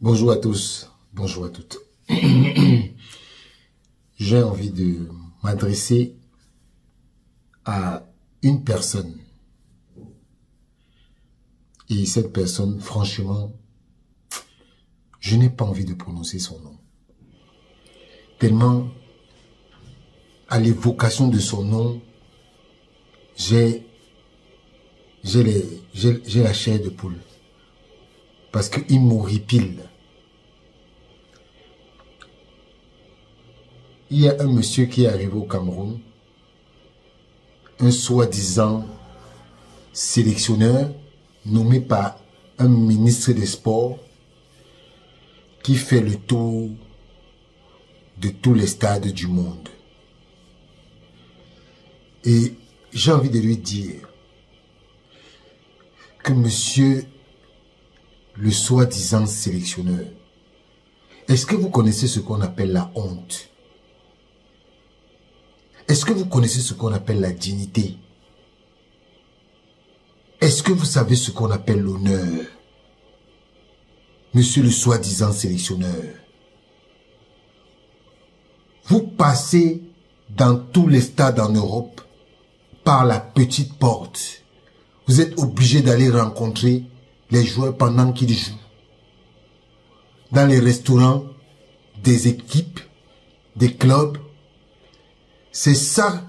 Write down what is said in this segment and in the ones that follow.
Bonjour à tous, bonjour à toutes. J'ai envie de m'adresser à une personne. Et cette personne, franchement, je n'ai pas envie de prononcer son nom. Tellement, à l'évocation de son nom, j'ai la chair de poule. Parce qu'il m'horripile. Il y a un monsieur qui est arrivé au Cameroun, un soi-disant sélectionneur nommé par un ministre des Sports qui fait le tour de tous les stades du monde. Et j'ai envie de lui dire que monsieur le soi-disant sélectionneur, est-ce que vous connaissez ce qu'on appelle la honte? Est-ce que vous connaissez ce qu'on appelle la dignité? Est-ce que vous savez ce qu'on appelle l'honneur? Monsieur le soi-disant sélectionneur, vous passez dans tous les stades en Europe par la petite porte. Vous êtes obligé d'aller rencontrer les joueurs pendant qu'ils jouent. Dans les restaurants, des équipes, des clubs. C'est ça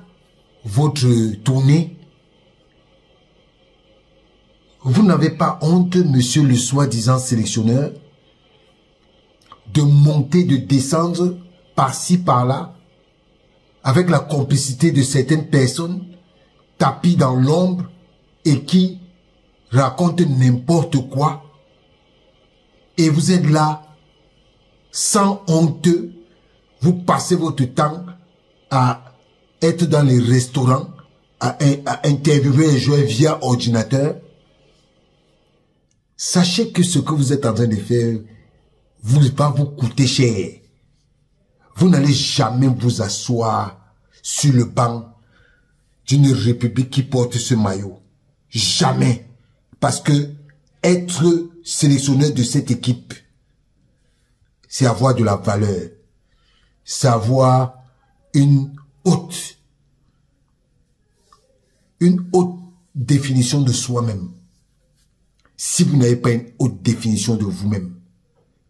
votre tournée. Vous n'avez pas honte, monsieur le soi-disant sélectionneur, de monter, de descendre par-ci, par-là, avec la complicité de certaines personnes, tapis dans l'ombre et qui racontent n'importe quoi. Et vous êtes là, sans honte, vous passez votre temps à être dans les restaurants, à interviewer les joueurs via ordinateur. Sachez que ce que vous êtes en train de faire, vous ne va vous coûter cher. Vous n'allez jamais vous asseoir sur le banc d'une république qui porte ce maillot. Jamais. Parce que être sélectionneur de cette équipe, c'est avoir de la valeur. C'est avoir une haute définition de soi-même. Si vous n'avez pas une haute définition de vous-même,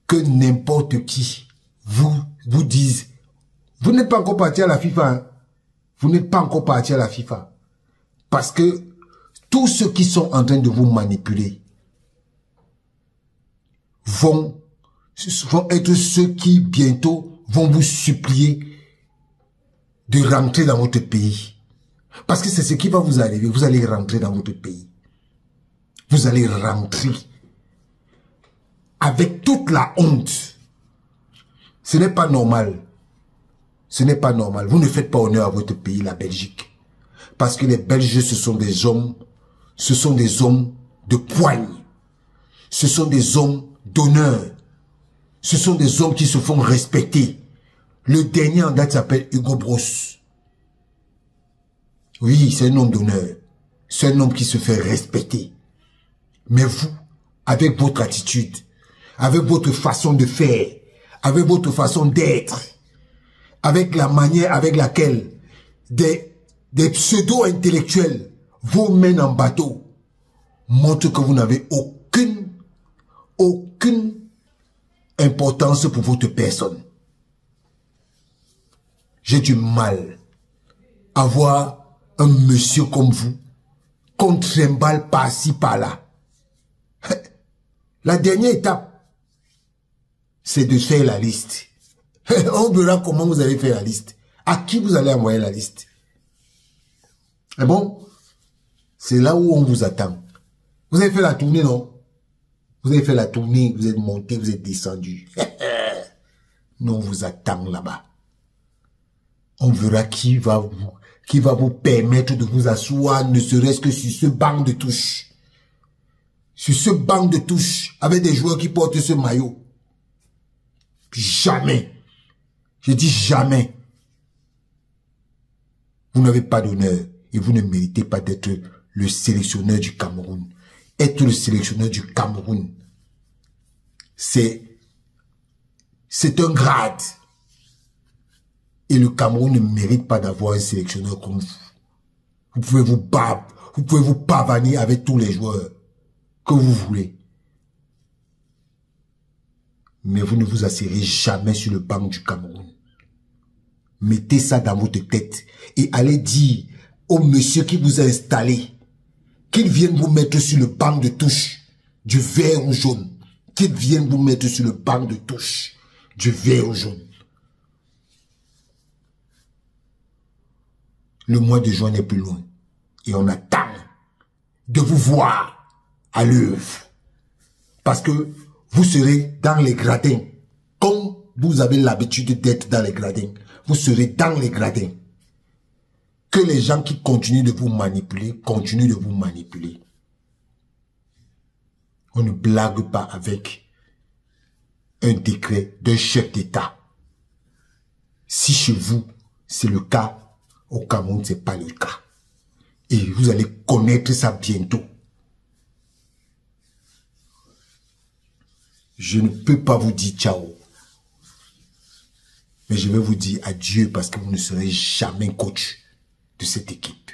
que n'importe qui vous dise, vous n'êtes pas encore parti à la FIFA, hein? Vous n'êtes pas encore parti à la FIFA. Parce que tous ceux qui sont en train de vous manipuler vont être ceux qui bientôt vont vous supplier de rentrer dans votre pays. Parce que c'est ce qui va vous arriver. Vous allez rentrer dans votre pays. Vous allez rentrer avec toute la honte. Ce n'est pas normal. Ce n'est pas normal. Vous ne faites pas honneur à votre pays, la Belgique. Parce que les Belges, ce sont des hommes de poigne. Ce sont des hommes d'honneur. Ce sont des hommes qui se font respecter. Le dernier en date s'appelle Hugo Broos. Oui, c'est un homme d'honneur. C'est un homme qui se fait respecter. Mais vous, avec votre attitude, avec votre façon de faire, avec votre façon d'être, avec la manière avec laquelle des pseudo-intellectuels vous mènent en bateau, montrent que vous n'avez aucune importance pour votre personne. J'ai du mal à voir un monsieur comme vous qu'on trimballe par-ci, par-là. La dernière étape, c'est de faire la liste. On verra comment vous allez faire la liste. À qui vous allez envoyer la liste. Et bon, c'est là où on vous attend. Vous avez fait la tournée, non? Vous avez fait la tournée, vous êtes monté, vous êtes descendu. Nous, on vous attend là-bas. On verra qui va vous permettre de vous asseoir, ne serait-ce que sur ce banc de touche. Sur ce banc de touche, avec des joueurs qui portent ce maillot. Jamais. Je dis jamais. Vous n'avez pas d'honneur et vous ne méritez pas d'être le sélectionneur du Cameroun. Être le sélectionneur du Cameroun, c'est un grade. Et le Cameroun ne mérite pas d'avoir un sélectionneur comme vous. Vous pouvez vous pavaner avec tous les joueurs que vous voulez. Mais vous ne vous asserez jamais sur le banc du Cameroun. Mettez ça dans votre tête et allez dire au monsieur qui vous a installé qu'il vienne vous mettre sur le banc de touche du vert ou jaune. Qu'il vienne vous mettre sur le banc de touche du vert ou jaune. Le mois de juin n'est plus loin. Et on attend de vous voir à l'œuvre. Parce que vous serez dans les gradins. Comme vous avez l'habitude d'être dans les gradins. Vous serez dans les gradins. Que les gens qui continuent de vous manipuler, continuent de vous manipuler. On ne blague pas avec un décret d'un chef d'État. Si chez vous, c'est le cas, au Cameroun, ce n'est pas le cas. Et vous allez connaître ça bientôt. Je ne peux pas vous dire ciao. Mais je vais vous dire adieu parce que vous ne serez jamais coach de cette équipe.